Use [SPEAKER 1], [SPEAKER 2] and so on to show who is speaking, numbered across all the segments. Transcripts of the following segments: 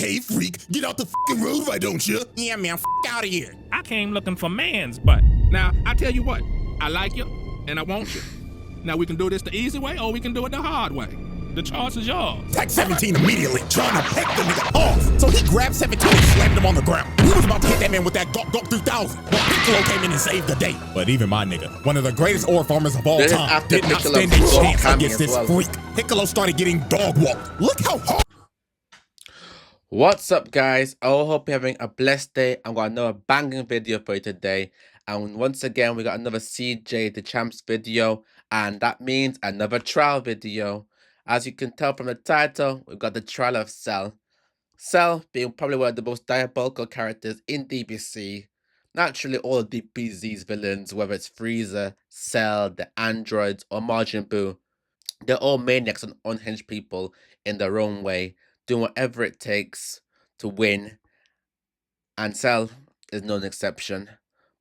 [SPEAKER 1] Hey, freak, get out the fucking road, why don't you?
[SPEAKER 2] Yeah, man, out of here.
[SPEAKER 3] I came looking for man's butt. Now, I tell you what, I like you, and I want you. Now, we can do this the easy way, or we can do it the hard way. The choice is yours.
[SPEAKER 1] Attack 17 immediately, trying to pick the nigga off. So he grabbed 17 and slammed him on the ground. He was about to hit that man with that Gawk 3000, but Piccolo came in and saved the day. But even my nigga, one of the greatest ore farmers of all time, did not stand a chance against this freak. Piccolo started getting dog walked. Look how hard.
[SPEAKER 4] What's up, guys? I hope you're having a blessed day. I've got another banging video for you today. And once again, we got another CJ the Champs video. And that means another trial video. As you can tell from the title, we've got the trial of Cell. Cell being probably one of the most diabolical characters in DBZ. Naturally, all of DBZ's villains, whether it's Freezer, Cell, the androids, or Majin Buu, they're all maniacs and unhinged people in their own way, doing whatever it takes to win. And Cell is no exception.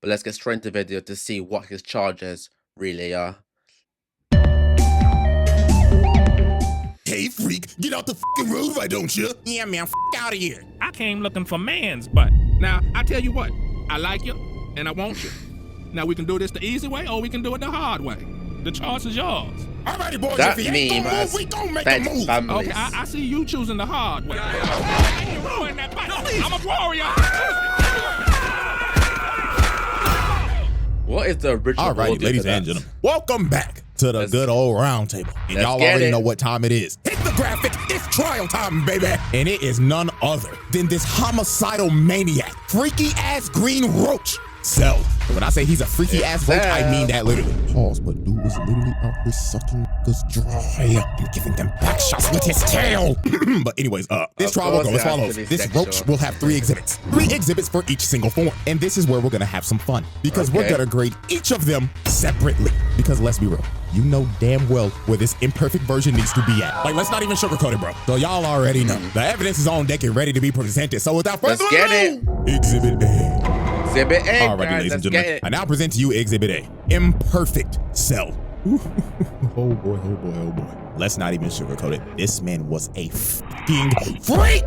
[SPEAKER 4] But let's get straight into the video to see what his charges really are.
[SPEAKER 1] Hey, freak, get out the fucking road, why don't you?
[SPEAKER 2] Yeah, man, out of here.
[SPEAKER 3] I came looking for man's butt. Now, I tell you what, I like you, and I want you. Now, we can do this the easy way, or we can do it the hard way. The choice is yours.
[SPEAKER 1] Alrighty, boys,
[SPEAKER 4] That
[SPEAKER 1] if he ain't gonna move, we gon' make a move.
[SPEAKER 3] Okay, I see you choosing the hard way. I'm a warrior.
[SPEAKER 4] What is the original?
[SPEAKER 1] Alrighty, ladies and gentlemen, welcome back to the good old round table. And y'all already know what time it is. Hit the graphic, it's trial time, baby. And it is none other than this homicidal maniac, freaky ass green roach, Cell. When I say he's a freaky ass roach, I mean that literally. Pause, but dude was literally out here sucking niggas dry and giving them back shots with his tail. But anyways, this trial will go as follows. This roach will have 3 exhibits. 3 exhibits for each single form. And this is where we're gonna have some fun. Because we're gonna grade each of them separately. Because let's be real, you know damn well where this imperfect version needs to be at. Like, let's not even sugarcoat it, bro. So y'all already know. The evidence is on deck and ready to be presented. So without further ado,
[SPEAKER 4] get it.
[SPEAKER 1] Exhibit A.
[SPEAKER 4] Exhibit A,
[SPEAKER 1] alrighty, ladies and gentlemen, I now present to you Exhibit A, Imperfect Cell. Oh boy, oh boy, oh boy. Let's not even sugarcoat it. This man was a fucking freak!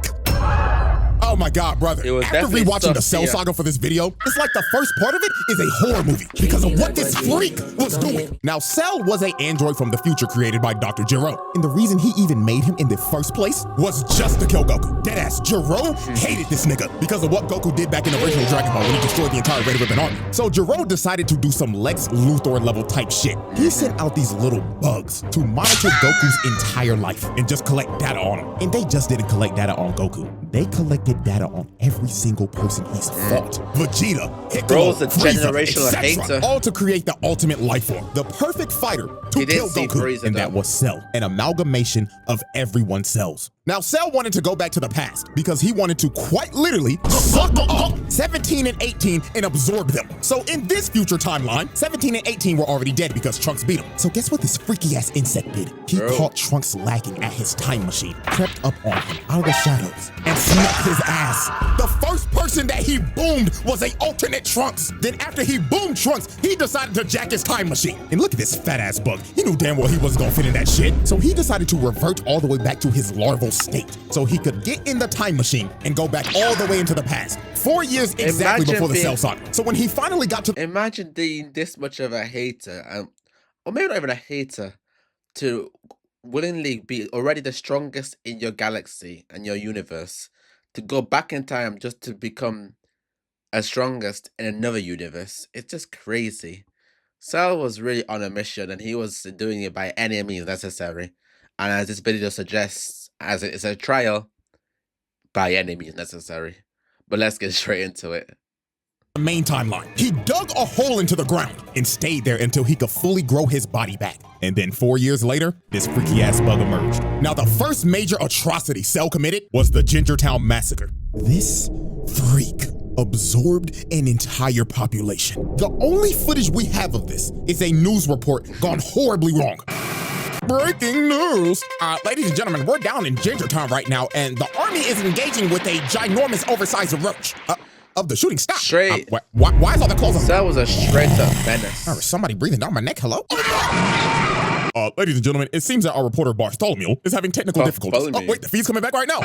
[SPEAKER 1] Oh my God, brother. After rewatching the Cell saga for this video, it's like the first part of it is a horror movie because of what this freak was doing. Now, Cell was an android from the future created by Dr. Gero. And the reason he even made him in the first place was just to kill Goku. Deadass, Gero hated this nigga because of what Goku did back in the original Dragon Ball when he destroyed the entire Red Ribbon Army. So Gero decided to do some Lex Luthor level type shit. He sent out these little bugs to monitor Goku's entire life and just collect data on him. And they just didn't collect data on Goku. They collected data on every single person he's fought. Vegeta, Piccolo, Frieza, etc. All to create the ultimate life form, the perfect fighter to kill Goku. And that was Cell, an amalgamation of everyone's cells. Now, Cell wanted to go back to the past because he wanted to quite literally suck up 17 and 18 and absorb them. So in this future timeline, 17 and 18 were already dead because Trunks beat him. So guess what this freaky ass insect did? He caught Trunks lacking at his time machine, crept up on him out of the shadows, and smacked his ass. The first person that he boomed was a alternate Trunks. Then after he boomed Trunks, he decided to jack his time machine. And look at this fat ass bug. He knew damn well he wasn't gonna fit in that shit. So he decided to revert all the way back to his larval state so he could get in the time machine and go back all the way into the past. 4 years exactly before the Cell saga. So when he finally got to—
[SPEAKER 4] Imagine being this much of a hater, or maybe not even a hater, to willingly be already the strongest in your galaxy and your universe, to go back in time just to become as strongest in another universe. It's just crazy. Cell was really on a mission, and he was doing it by any means necessary. And as this video suggests, as it is a trial, by any means necessary. But let's get straight into it.
[SPEAKER 1] The main timeline. He dug a hole into the ground and stayed there until he could fully grow his body back. And then 4 years later, this freaky ass bug emerged. Now, the first major atrocity Cell committed was the Gingertown massacre. This freak absorbed an entire population. The only footage we have of this is a news report gone horribly wrong. Breaking news! Ladies and gentlemen, we're down in Gingertown right now, and the army is engaging with a ginormous oversized roach. Of the shooting stop.
[SPEAKER 4] Straight.
[SPEAKER 1] Why is all the clothes on?
[SPEAKER 4] That was a straight up menace.
[SPEAKER 1] Is somebody breathing down my neck? Hello? Ladies and gentlemen, it seems that our reporter Bartholomew is having technical difficulties. Oh, wait, the feed's coming back right now.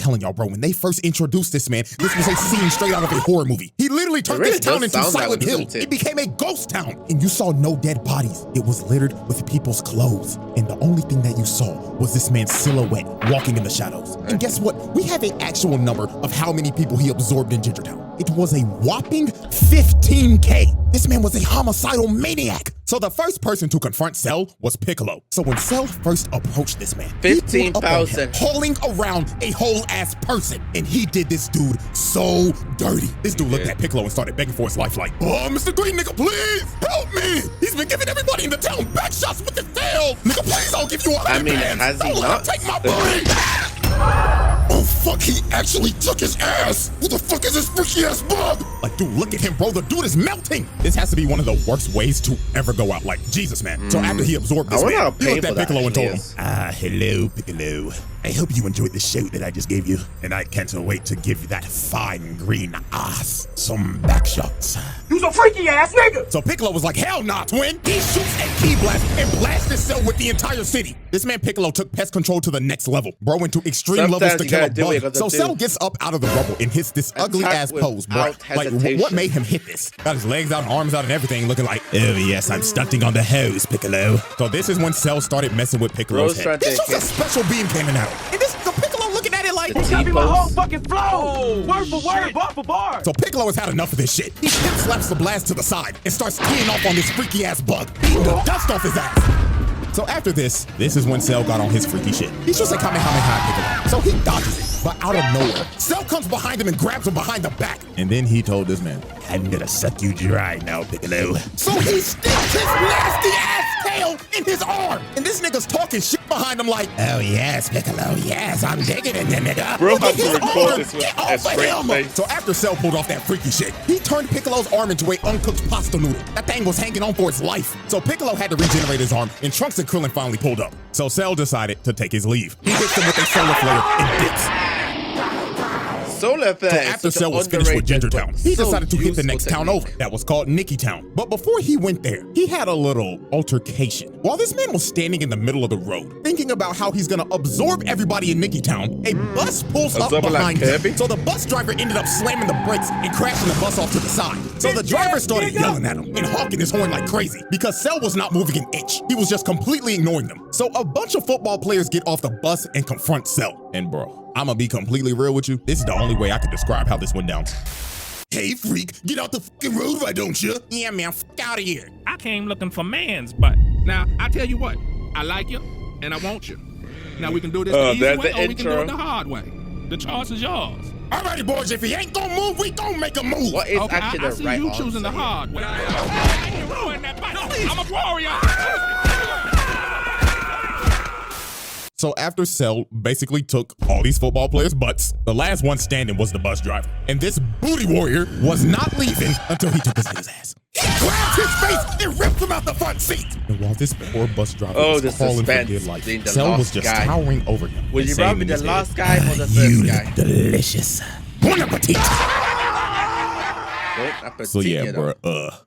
[SPEAKER 1] telling y'all, bro, when they first introduced this man, this was a scene straight out of a horror movie. He literally turned this town into Silent Hill. It became a ghost town, and you saw no dead bodies. It was littered with people's clothes, and the only thing that you saw was this man's silhouette walking in the shadows. And guess what? We have an actual number of how many people he absorbed in Gingertown. It was a whopping 15K. This man was a homicidal maniac. So the first person to confront Cell was Piccolo. So when Cell first approached this man,
[SPEAKER 4] 15,000
[SPEAKER 1] hauling around a whole ass person, and he did this dude so dirty. This dude looked at Piccolo and started begging for his life, like, "Oh, Mr. Green, nigga, please help me. He's been giving everybody in the town back shots with his tail. Nigga, please, I'll give you a hundred bands.
[SPEAKER 4] Has he not?
[SPEAKER 1] Take my body back." Oh fuck, he actually took his ass. Who the fuck is this freaky ass bug? Like, dude, look at him, bro. The dude is melting. This has to be one of the worst ways to ever go out. Like, Jesus, man. So after he absorbed this man, he looked at Piccolo and told him, "Hello, Piccolo. I hope you enjoyed the shout that I just gave you, and I can't wait to give you that fine green ass some back shots."
[SPEAKER 2] You some freaky ass nigga.
[SPEAKER 1] So Piccolo was like, "Hell nah, twin." He shoots a key blast and blasts his cell with the entire city. This man Piccolo took pest control to the next level, bro, into extreme levels to kill a bug. So Cell gets up out of the rubble and hits this ugly ass pose, bro. Like, what made him hit this? Got his legs out, arms out, and everything, looking like, "Oh yes, I'm stunting on the hose, Piccolo." So this is when Cell started messing with Piccolo's head. This was a special beam cannon out, and this the Piccolo looking at it like,
[SPEAKER 2] "You copy my whole fucking flow, word for word, bar for bar."
[SPEAKER 1] So Piccolo has had enough of this shit. He hip slaps the blast to the side and starts teeing off on this freaky ass bug, beating the dust off his ass. So after this is when Cell got on his freaky shit. He's just a Kamehameha Piccolo. So he dodges it, but out of nowhere, Cell comes behind him and grabs him behind the back. And then he told this man, "I'm gonna suck you dry now, Piccolo." So he sticks his nasty ass tail in his arm. And this nigga's talking shit behind him like, "Oh yes, Piccolo, yes, I'm digging it, nigga."
[SPEAKER 4] Bro had to record this with a straight face.
[SPEAKER 1] So after Cell pulled off that freaky shit, he turned Piccolo's arm into a uncooked pasta noodle. That thing was hanging on for its life. So Piccolo had to regenerate his arm, and Trunks and Krillin finally pulled up. So Cell decided to take his leave. He hits him with a solar flare and dips.
[SPEAKER 4] Solar flare.
[SPEAKER 1] So after Cell was finished with Gingertown, he decided to hit the next town over. That was called Nickytown. But before he went there, he had a little altercation. While this man was standing in the middle of the road, thinking about how he's gonna absorb everybody in Nickytown, a bus pulls up behind him. So the bus driver ended up slamming the brakes and crashing the bus off to the side. So the driver started yelling at him and honking his horn like crazy because Cell was not moving an inch. He was just completely ignoring them. So a bunch of football players get off the bus and confront Cell. And bro, I'ma be completely real with you. This is the only way I could describe how this went down. "Hey, freak, get out the fucking road, why don't you?"
[SPEAKER 2] Yeah, man, out of here.
[SPEAKER 3] I came looking for man's butt. Now, I tell you what, I like you, and I want you. Now, we can do this the easy way, or we can do it the hard way. The choice is yours.
[SPEAKER 1] Alrighty, boys, if he ain't gonna move, we gonna make a move.
[SPEAKER 4] What is
[SPEAKER 3] Okay,
[SPEAKER 4] actually
[SPEAKER 3] I
[SPEAKER 4] the
[SPEAKER 3] see
[SPEAKER 4] right
[SPEAKER 3] you
[SPEAKER 4] answer
[SPEAKER 3] choosing the
[SPEAKER 4] here?
[SPEAKER 3] hard way. You ruined that butt. I'm a warrior.
[SPEAKER 1] So after Cell basically took all these football players' butts, the last one standing was the bus driver. And this booty warrior was not leaving until he took this nigga's ass. He grabbed his face and ripped him out the front seat. And while this poor bus driver was calling for dear life, Cell was just towering over him.
[SPEAKER 4] Would you rather be the last guy or the
[SPEAKER 1] "You
[SPEAKER 4] first guy?
[SPEAKER 1] look delicious. Bon appetit." So yeah,
[SPEAKER 4] bro.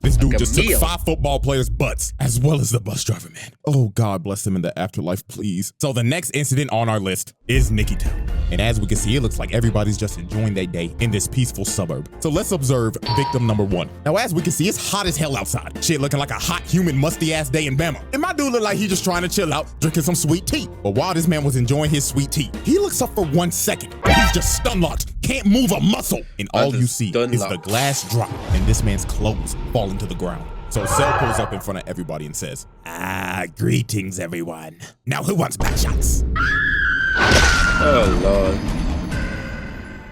[SPEAKER 1] this dude
[SPEAKER 4] Like a
[SPEAKER 1] just took
[SPEAKER 4] meal.
[SPEAKER 1] 5 football players' butts, as well as the bus driver, man. Oh, God bless him in the afterlife, please. So the next incident on our list is Nickytown. And as we can see, it looks like everybody's just enjoying their day in this peaceful suburb. So let's observe victim number 1. Now, as we can see, it's hot as hell outside. Shit looking like a hot, humid, musty-ass day in Bama. And my dude looked like he just trying to chill out, drinking some sweet tea. But while this man was enjoying his sweet tea, he looks up for 1 second. He's just stun-locked, can't move a muscle. And all you see is the glass drop and this man's clothes falling to the ground. So Cell pulls up in front of everybody and says, "Greetings, everyone. Now who wants back shots?"
[SPEAKER 4] Oh, Lord.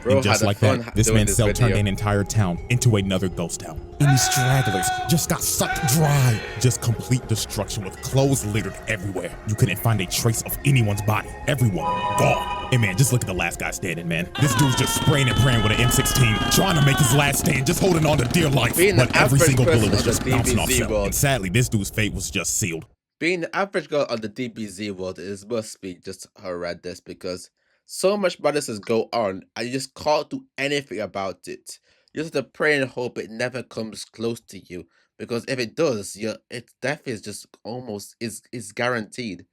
[SPEAKER 4] Bro,
[SPEAKER 1] and just like that, this man Cell turned an entire town into another ghost town. And these stragglers just got sucked dry. Just complete destruction with clothes littered everywhere. You couldn't find a trace of anyone's body. Everyone gone. Hey man, just look at the last guy standing, man. This dude's just spraying and praying with an M16, trying to make his last stand, just holding on to dear life. But every single bullet was just bouncing off Cell. And sadly, this dude's fate was just sealed.
[SPEAKER 4] Being the average girl on the DBZ world is must be just horrendous because so much madness go on and you just can't do anything about it. You just have to pray and hope it never comes close to you, because if it does, its death is just almost is guaranteed.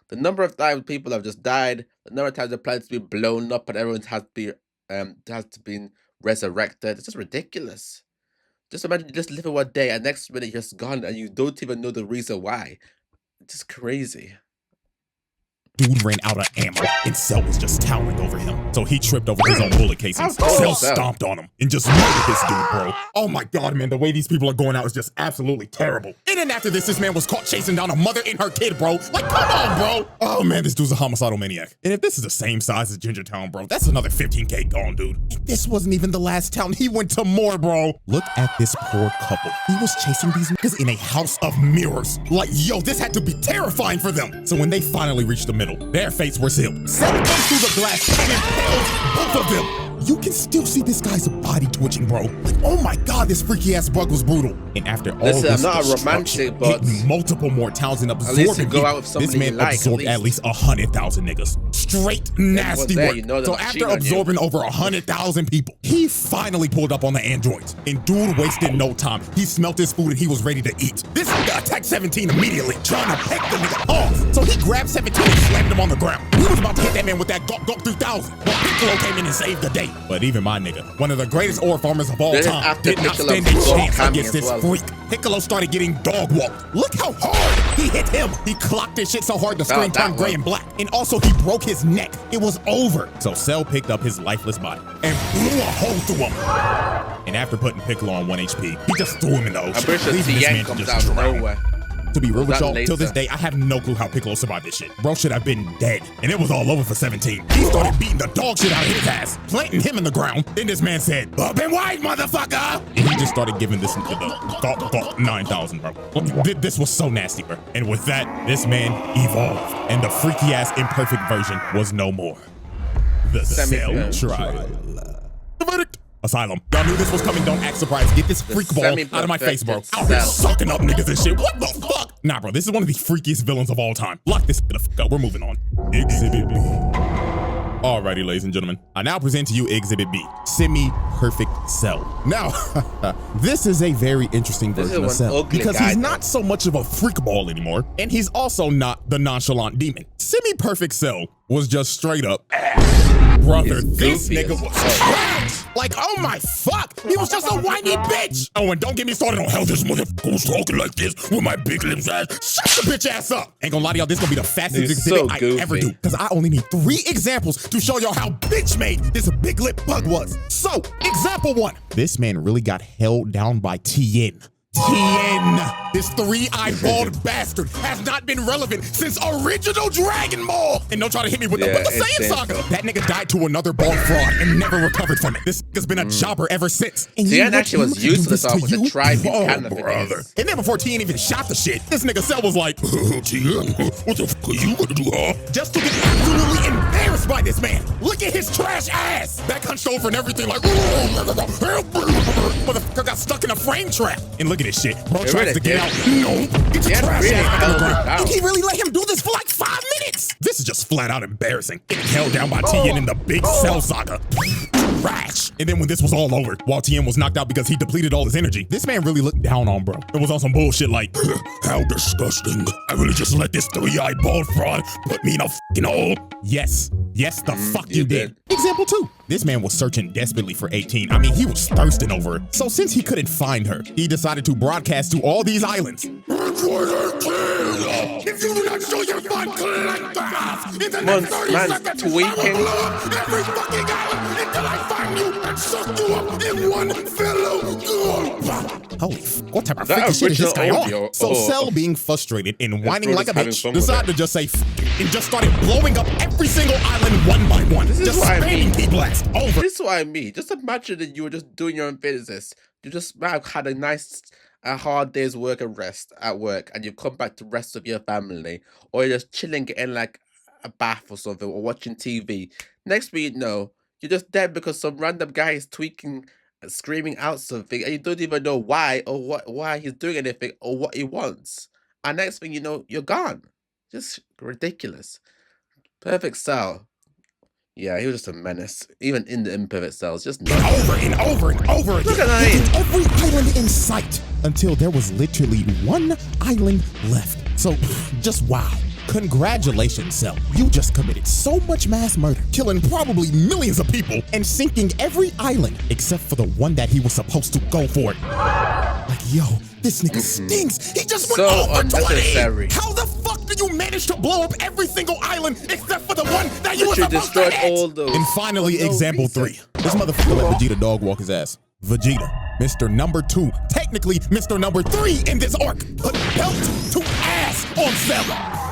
[SPEAKER 4] The number of times people have just died, the number of times the planet's been blown up and everyone has to be resurrected. It's just ridiculous. Just imagine you just living one day and next minute you're just gone and you don't even know the reason why. It's just crazy.
[SPEAKER 1] Dude ran out of ammo and Cell was just towering over him. So he tripped over his own bullet casings. Cell stomped on him and just murdered this dude, bro. Oh my God, man, the way these people are going out is just absolutely terrible. And then after this man was caught chasing down a mother and her kid, bro. Like, come on, bro. Oh man, this dude's a homicidal maniac. And if this is the same size as Gingertown, bro, that's another 15K gone, dude. And this wasn't even the last town. He went to more, bro. Look at this poor couple. He was chasing these niggas in a house of mirrors. Like, yo, this had to be terrifying for them. So when they finally reached the middle, their fates were sealed. Cell comes through the glass and impales both of them. You can still see this guy's body twitching, bro. Like, oh my God, this freaky ass bug was brutal. And after all
[SPEAKER 4] Listen,
[SPEAKER 1] this
[SPEAKER 4] I'm not a romantic, but
[SPEAKER 1] multiple more towns and absorbing
[SPEAKER 4] go out with
[SPEAKER 1] this man absorbed at least 100,000 niggas. Straight nasty work. So after absorbing over 100,000 people, he finally pulled up on the androids. And dude wasted no time. He smelt his food and he was ready to eat. This nigga attacked 17 immediately, trying to pick the nigga off. So he grabbed 17 and slammed him on the ground. He was about to hit that man with that Gok 3000. But Piccolo came in and saved the day. But even my nigga, one of the greatest ore farmers of all time, did not stand a chance against this freak. Piccolo started getting dog walked. Look how hard he hit him. He clocked this shit so hard the screen turned gray and black. And also he broke his neck. It was over. So Cell picked up his lifeless body and blew a hole through him. And after putting Piccolo on 1 HP, he just threw him in the ocean.
[SPEAKER 4] I'm pretty sure Tien comes out of nowhere.
[SPEAKER 1] To be real with y'all, till this day, I have no clue how Piccolo survived this shit. Bro should have been dead. And it was all over for 17. He started beating the dog shit out of his ass, planting him in the ground. Then this man said, "Up and wide, motherfucker!" And he just started giving this nigga the Gok 9000, bro. This was so nasty, bro. And with that, this man evolved. And the freaky ass imperfect version was no more. The Cell trial. The verdict. Asylum. Y'all knew this was coming. Don't act surprised. Get this freak ball out of my face, bro. Out here sucking up niggas and shit. What the fuck? Nah, bro, this is one of the freakiest villains of all time. Lock this the fuck up. We're moving on. Exhibit B. Alrighty, ladies and gentlemen. I now present to you Exhibit B. Semi-perfect Cell. Now, this is a very interesting version of Cell because he's not so much of a freak ball anymore, and he's also not the nonchalant demon. Semi-perfect Cell was just straight up brother, this nigga was trash. Like, oh my fuck, he was just a whiny bitch. Oh, and don't get me started on how this motherfucker was talking like this with my big lips ass. Shut the bitch ass up. Ain't gonna lie to y'all, this gonna be the fastest exhibit I ever do. Because I only need 3 examples to show y'all how bitch made this big lip bug was. So, example 1. This man really got held down by Tien. This 3-eyeballed bastard has not been relevant since original Dragon Ball. And don't try to hit me with the Saiyan Saga. That nigga died to another ball fraud and never recovered from it. This nigga's been a jobber ever since. And
[SPEAKER 4] Tien actually was useless off with the tribe
[SPEAKER 1] brother. And then before Tien even shot the shit, this nigga Cell was like, Tien, what the fuck are you gonna do, huh? Just to get absolutely embarrassed by this man. Look at his trash ass. Back hunched over and everything like, motherfucker got stuck in a frame trap. And look at this shit. Bro tries to get out. No, get your trash ass out of the ground. And he really let him do this for like 5 minutes. This is just flat out embarrassing. Getting held down by Tien in the big Cell Saga. Trash. And then when this was all over, while Tien was knocked out because he depleted all his energy, this man really looked down on bro. It was on some bullshit like, how disgusting. I really just let this 3-eyeball fraud put me in a fucking hole. Yes, the fuck you did. Example 2. This man was searching desperately for 18. I mean, he was thirsting over her. So since he couldn't find her, he decided to broadcast to all these islands. If you do not show your fun, collect the house in the next 30 seconds, I will blow up every fucking island until I find you and suck you up in one fellow gulp. Holy fuck, what type of freaking shit is this guy on? So Cell, being frustrated and whining like a bitch, decided to just say f and just started blowing up every single island one by one. Just spamming P-blast over.
[SPEAKER 4] This is what I mean. Just imagine that you were just doing your own business. You just had a nice a hard day's work and rest at work, and you come back to rest with your family, or you're just chilling, getting like a bath or something, or watching TV. Next thing you know, you're just dead because some random guy is tweaking, screaming out something, and you don't even know why or why he's doing anything or what he wants. And next thing you know, you're gone. Just ridiculous. Perfect Cell. Yeah, he was just a menace. Even in the imperfect cells, just
[SPEAKER 1] over and over and over again.
[SPEAKER 4] Look at that.
[SPEAKER 1] Every island in sight until there was literally 1 island left. So, just wow. Congratulations, Cell. You just committed so much mass murder, killing probably millions of people and sinking every island except for the one that he was supposed to go for. Like, yo, this nigga stinks. He just went over 20. How the fuck did you manage to blow up every single island except for the one that you were supposed to hit?
[SPEAKER 4] All those.
[SPEAKER 1] And finally, example 3. This motherfucker let Vegeta dog walk his ass. Vegeta, Mr. Number 2, technically Mr. Number 3 in this arc, put belt to ass on Cell.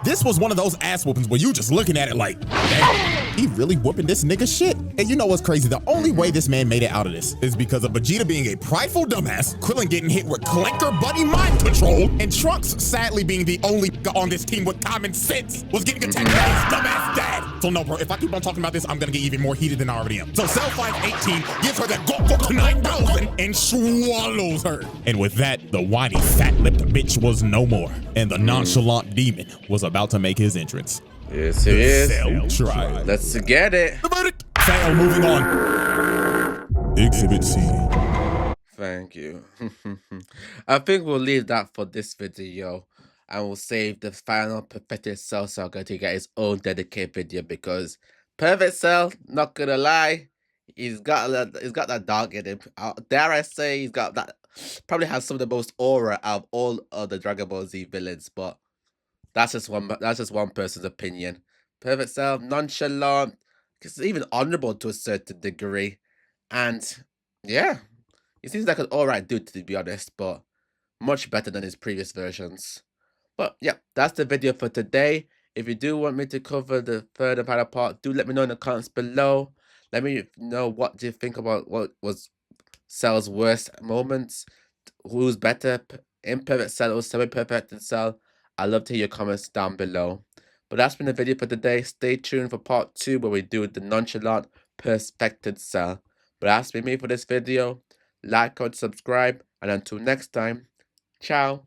[SPEAKER 1] This was one of those ass whoopings where you just looking at it like, damn, he really whooping this nigga shit. And you know what's crazy? The only way this man made it out of this is because of Vegeta being a prideful dumbass, Krillin getting hit with Clanker buddy mind control, and Trunks sadly being the only on this team with common sense was getting attacked by his dumbass dad. So no, bro, if I keep on talking about this, I'm gonna get even more heated than I already am. So Cell 518 gives her that Goku 9000 and swallows her. And with that, the whiny fat-lipped bitch was no more, and the nonchalant demon was about to make his entrance.
[SPEAKER 4] Yes, it is.
[SPEAKER 1] Cell trial.
[SPEAKER 4] Let's get it.
[SPEAKER 1] The verdict. Cell, moving on. Exhibit C.
[SPEAKER 4] Thank you. I think we'll leave that for this video, and we'll save the final Perfected Cell saga to get his own dedicated video, because Perfect Cell, not gonna lie, he's got that dark in him. Dare I say, he's got that. Probably has some of the most aura out of all of the Dragon Ball Z villains, but that's just one person's opinion. Perfect Cell, nonchalant, it's even honorable to a certain degree, and yeah, he seems like an alright dude, to be honest, but much better than his previous versions. But yeah, that's the video for today. If you do want me to cover the third and final part, do let me know in the comments below. Let me know what do you think about what was Cell's worst moments. Who's better, Imperfect Cell or Semi-Perfected Cell? I'd love to hear your comments down below. But that's been the video for today. Stay tuned for part 2 where we do the nonchalant Perfected Cell. But that's been me for this video. Like, comment, subscribe, and until next time, ciao.